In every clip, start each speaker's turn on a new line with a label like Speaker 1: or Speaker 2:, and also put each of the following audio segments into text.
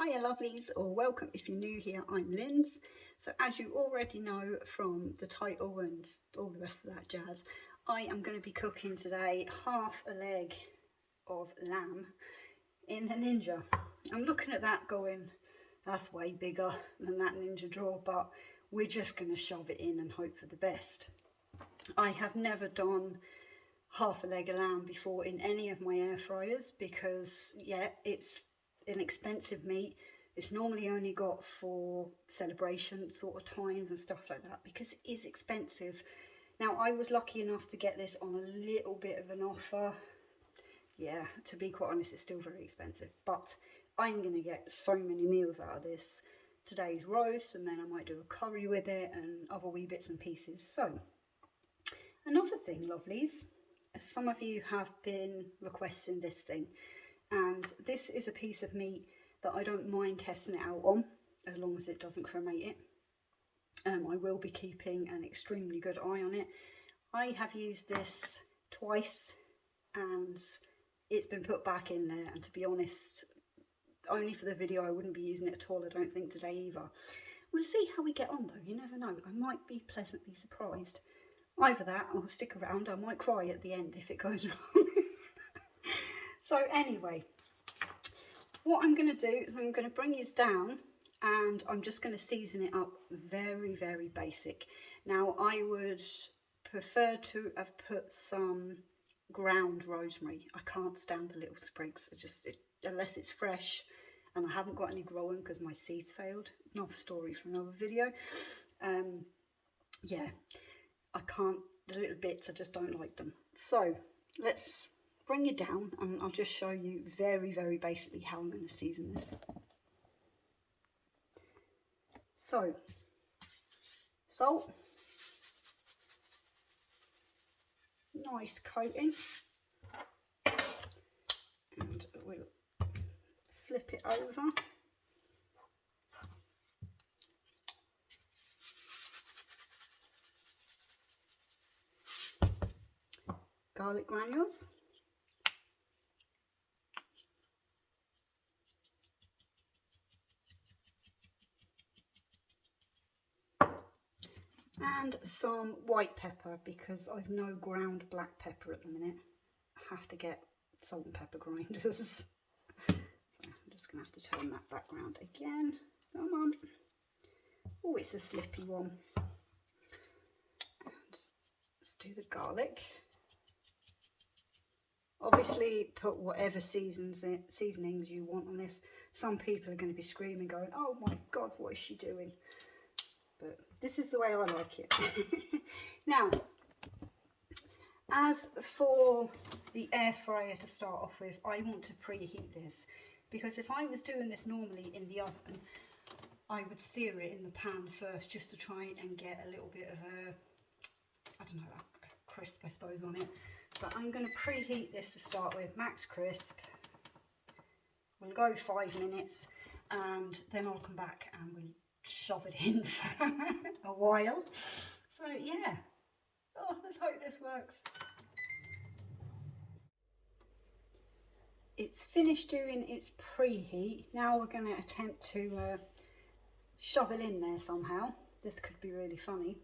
Speaker 1: Hiya lovelies, or welcome if you're new here. I'm Linz. So as you already know from the title and all the rest of that jazz, I am going to be cooking today half a leg of lamb in the Ninja. I'm looking at that going, that's way bigger than that Ninja drawer, but we're just going to shove it in and hope for the best. I have never done half a leg of lamb before in any of my air fryers because, yeah, it's an expensive meat. It's normally only got for celebration sort of times and stuff like that because it is expensive. Now, I was lucky enough to get this on a little bit of an offer. Yeah, to be quite honest, it's still very expensive, but I'm going to get so many meals out of this. Today's roast, and then I might do a curry with it and other wee bits and pieces. So, another thing, lovelies, some of you have been requesting this thing, and this is a piece of meat that I don't mind testing it out on as long as it doesn't cremate it. I will be keeping an extremely good eye on it. I have used this twice and it's been put back in there, and to be honest, only for the video. I wouldn't be using it at all, I don't think, today either. We'll see how we get on though, you never know. I might be pleasantly surprised. Either that or stick around, I might cry at the end if it goes wrong. So anyway, what I'm going to do is I'm going to bring this down and I'm just going to season it up very, very basic. Now, I would prefer to have put some ground rosemary. I can't stand the little sprigs. Unless it's fresh, and I haven't got any growing because my seeds failed. Another story from another video. Yeah, I can't, the little bits, I just don't like them. So let's bring it down and I'll just show you very, very basically how I'm going to season this. So, salt, nice coating, and we'll flip it over. Garlic granules. And some white pepper because I've no ground black pepper at the minute. I have to get salt and pepper grinders. So I'm just going to have to turn that background again. Come on. Oh, it's a slippy one. And let's do the garlic. Obviously, put whatever seasonings you want on this. Some people are going to be screaming, going, "Oh my God, what is she doing?" But this is the way I like it. Now, as for the air fryer to start off with, I want to preheat this because if I was doing this normally in the oven, I would sear it in the pan first just to try and get a little bit of a crisp, I suppose, on it. So I'm going to preheat this to start with, max crisp. We'll go 5 minutes and then I'll come back and we'll shove it in for a while. So yeah, oh, let's hope this works. It's finished doing its preheat. Now we're going to attempt to shove it in there somehow. This could be really funny.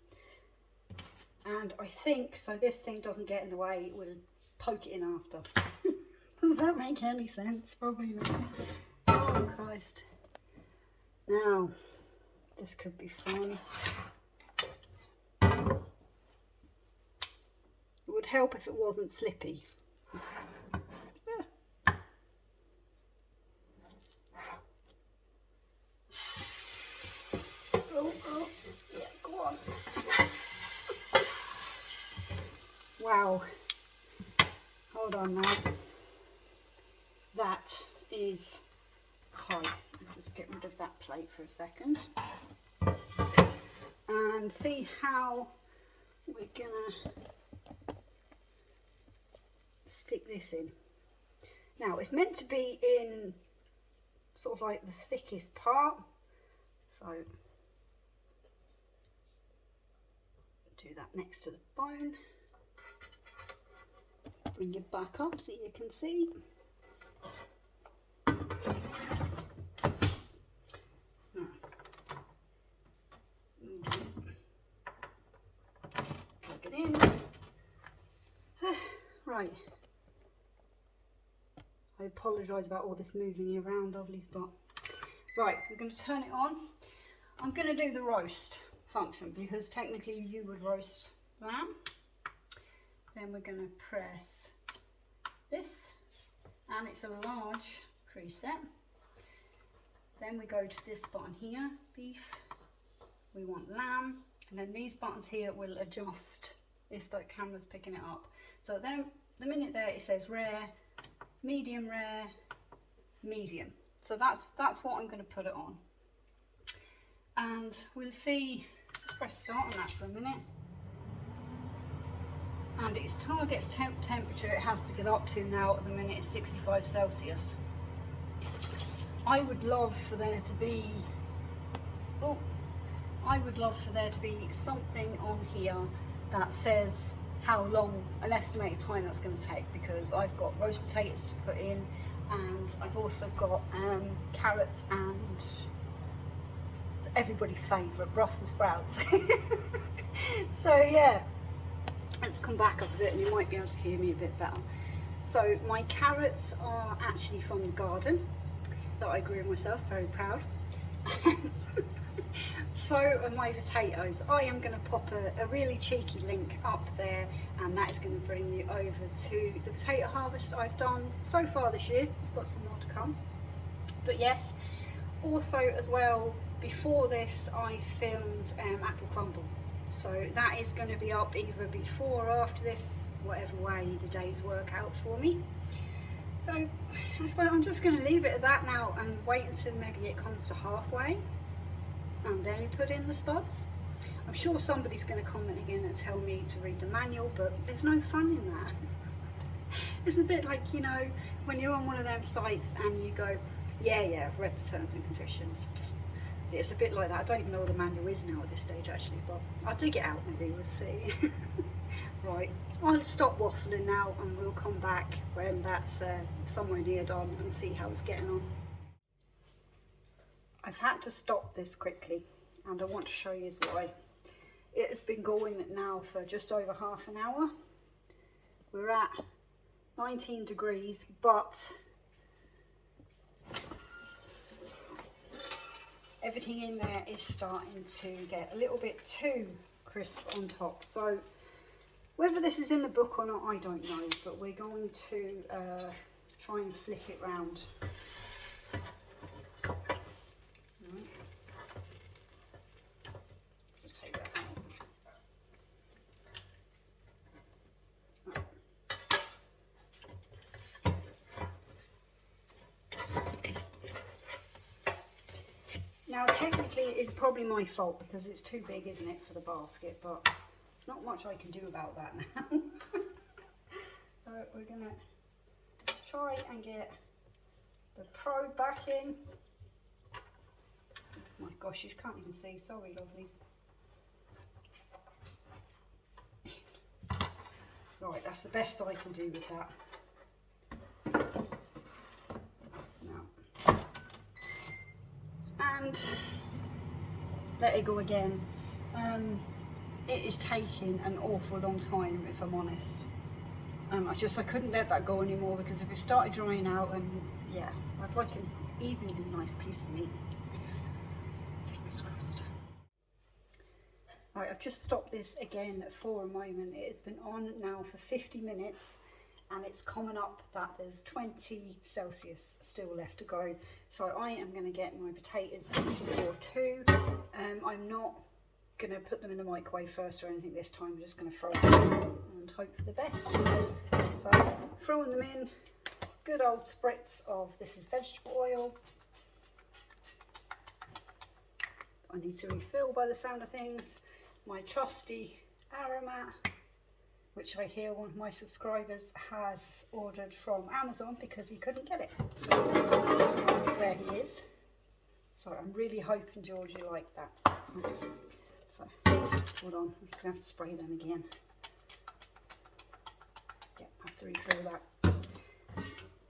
Speaker 1: And I think, so this thing doesn't get in the way, we'll poke it in after. Does that make any sense? Probably not. Oh Christ. Now, this could be fun. It would help if it wasn't slippy. Oh, yeah, go on. Wow. Hold on now. That is tight. I'll just get rid of that plate for a second. And see how we're gonna stick this in. Now, it's meant to be in sort of like the thickest part. So, do that next to the bone. Bring it back up so you can see. in. Right. I apologise about all this moving around, lovely spot. Right, we're going to turn it on. I'm going to do the roast function because technically you would roast lamb. Then we're going to press this, and it's a large preset. Then we go to this button here, beef. We want lamb, and then these buttons here will adjust if the camera's picking it up. So then the minute there it says rare, medium rare, medium. So that's what I'm going to put it on. And we'll see, let's press start on that for a minute. And its target temperature it has to get up to now at the minute is 65 Celsius. I would love for there to be, something on here that says how long, an estimated time that's going to take, because I've got roast potatoes to put in, and I've also got carrots and everybody's favourite, Brussels sprouts. So yeah, let's come back up a bit and you might be able to hear me a bit better. So my carrots are actually from the garden that I grew myself, very proud. So are my potatoes. I am going to pop a really cheeky link up there, and that is going to bring you over to the potato harvest I've done so far this year. I've got some more to come. But yes, also as well, before this I filmed apple crumble. So that is going to be up either before or after this, whatever way the days work out for me. So I suppose I'm just going to leave it at that now and wait until maybe it comes to halfway and then put in the spuds. I'm sure somebody's going to comment again and tell me to read the manual, but there's no fun in that. It's a bit like, you know, when you're on one of them sites and you go, yeah, I've read the terms and conditions. It's a bit like that. I don't even know what the manual is now at this stage actually, but I'll dig it out maybe, we'll see. Right, I'll stop waffling now and we'll come back when that's somewhere near done and see how it's getting on. I've had to stop this quickly and I want to show you why. It has been going now for just over half an hour. We're at 19 degrees, but everything in there is starting to get a little bit too crisp on top. So whether this is in the book or not, I don't know, but we're going to try and flick it round. Right. Just take that out. Now technically it's probably my fault because it's too big, isn't it, for the basket, but not much I can do about that now. So we're going to try and get the probe back in. Oh my gosh, you can't even see, sorry lovelies. Right, that's the best I can do with that. Now. And let it go again. It is taking an awful long time, if I'm honest. I couldn't let that go anymore because if it started drying out, and yeah, I'd like an evenly nice piece of meat. Fingers crossed. Right, I've just stopped this again for a moment. It has been on now for 50 minutes and it's coming up that there's 20 Celsius still left to go. So I am going to get my potatoes into drawer 2. I'm not going to put them in the microwave first or anything this time. I'm just going to throw them in and hope for the best. So throwing them in, good old spritz of, this is vegetable oil. I need to refill by the sound of things. My trusty aromat, which I hear one of my subscribers has ordered from Amazon because he couldn't get it where he is. So I'm really hoping, George, you like that. So hold on, I'm just going to have to spray them again. Yeah, have to refill that.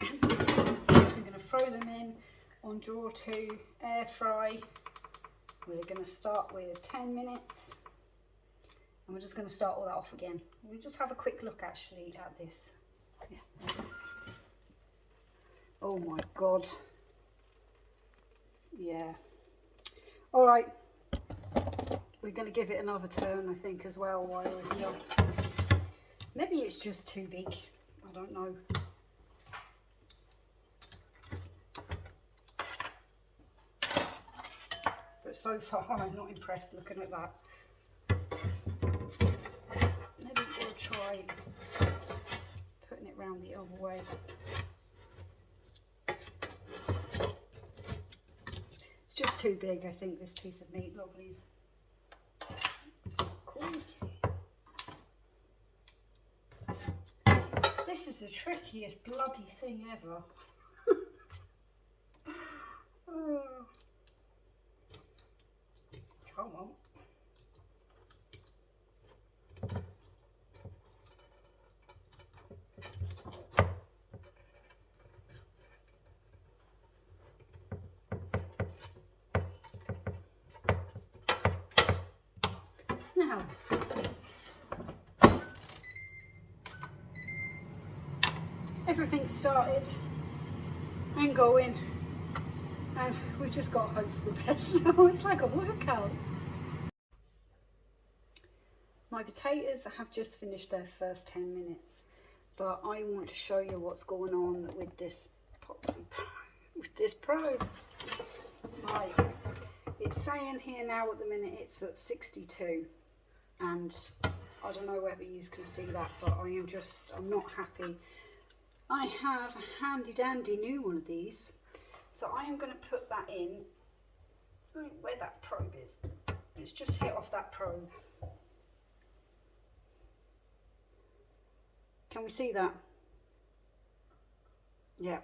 Speaker 1: I'm going to throw them in on drawer 2, air fry. We're going to start with 10 minutes And we're just going to start all that off again. We'll just have a quick look actually at this. Yeah. Oh my God. Yeah. All right. We're going to give it another turn, I think, as well while we're here. Maybe it's just too big. I don't know. But so far, I'm not impressed looking at that. Maybe we'll try putting it round the other way. It's just too big, I think, this piece of meat, lovelies. It's not cool. This is the trickiest bloody thing ever. Oh. Come on. Now, everything's started and going, and we've just got to hope for the best now. It's like a workout. My potatoes have just finished their first 10 minutes, but I want to show you what's going on with this probe. Right, it's saying here now at the minute it's at 62, and I don't know whether you can see that, but I'm not happy. I have a handy dandy new one of these, so I am going to put that in where that probe is. It's just hit off that probe. Can we see that? Yeah.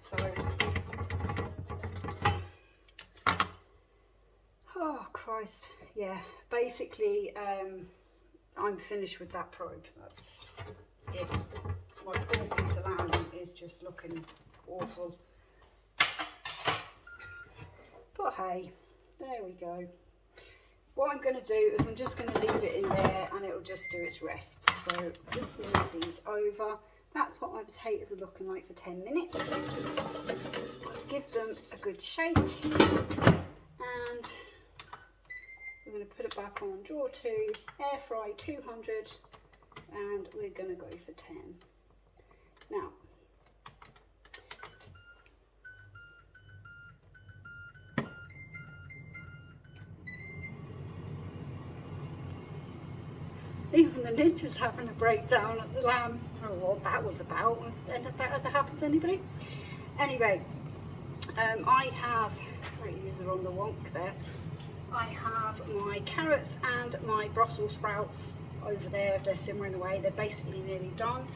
Speaker 1: So, oh Christ, yeah. Basically, I'm finished with that probe. That's it. My poor piece of lamb is just looking awful. But hey, there we go. What I'm going to do is I'm just going to leave it in there and it will just do its rest. So just move these over. That's what my potatoes are looking like for 10 minutes. Give them a good shake. And we're going to put it back on drawer 2, air fry 200, and we're going to go for 10. Now, even the ninja's having a breakdown at the lamb. I don't know what that was about. If that ever happened to anybody. Anyway, I have, these are on the wonk there. I have my carrots and my Brussels sprouts over there. They're simmering away. They're basically nearly done.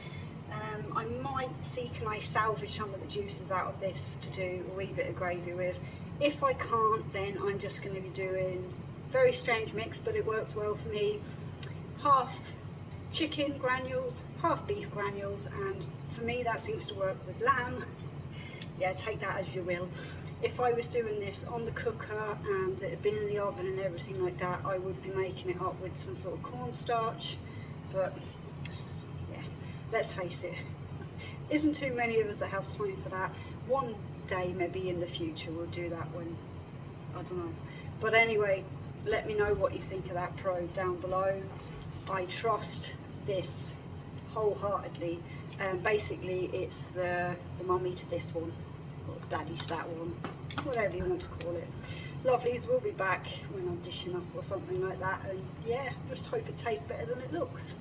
Speaker 1: I might see, can I salvage some of the juices out of this to do a wee bit of gravy with. If I can't, then I'm just going to be doing very strange mix, but it works well for me. Half chicken granules, half beef granules, and for me that seems to work with lamb. Yeah, take that as you will. If I was doing this on the cooker and it had been in the oven and everything like that, I would be making it up with some sort of cornstarch, but yeah, let's face it, isn't too many of us that have time for that. One day maybe in the future we'll do that when, I don't know. But anyway, let me know what you think of that probe down below. I trust this wholeheartedly. Basically it's the mummy to this one, or daddy to that one, whatever you want to call it. Lovelies, we'll be back when I'm dishing up or something like that, and yeah, just hope it tastes better than it looks.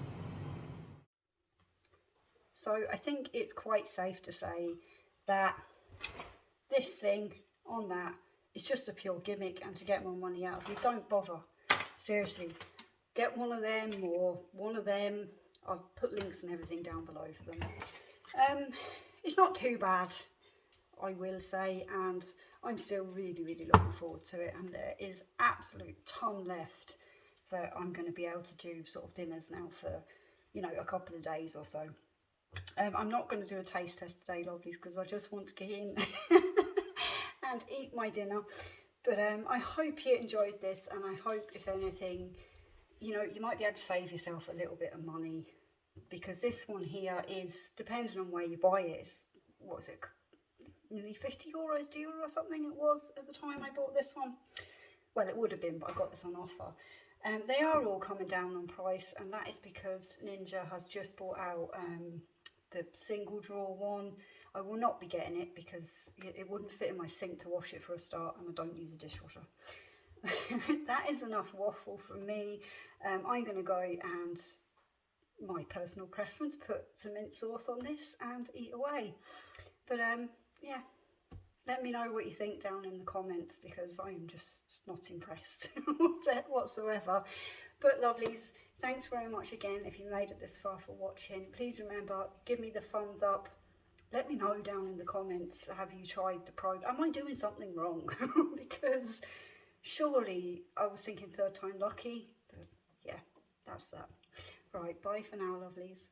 Speaker 1: So I think it's quite safe to say that this thing on that is just a pure gimmick, and to get more money out of you, don't bother. Seriously, get one of them or one of them. I'll put links and everything down below for them. It's not too bad, I will say, and I'm still really looking forward to it, and there is absolute ton left that I'm going to be able to do sort of dinners now for, you know, a couple of days or so. I'm not going to do a taste test today, lovelies, because I just want to get in and eat my dinner. But I hope you enjoyed this, and I hope, if anything, you know, you might be able to save yourself a little bit of money, because this one here is, depending on where you buy it, is, what was it, nearly €50 deal or something it was at the time I bought this one. Well, it would have been, but I got this on offer. They are all coming down on price, and that is because Ninja has just brought out the single drawer one. I will not be getting it because it wouldn't fit in my sink to wash it for a start, and I don't use a dishwasher. That is enough waffle from me. I'm going to go and, my personal preference, put some mint sauce on this and eat away. But yeah, let me know what you think down in the comments, because I am just not impressed whatsoever. But lovelies, thanks very much again if you made it this far for watching. Please remember, give me the thumbs up. Let me know down in the comments, have you tried the program? Am I doing something wrong? Because surely I was thinking third time lucky, but yeah, that's that. Right, bye for now, lovelies.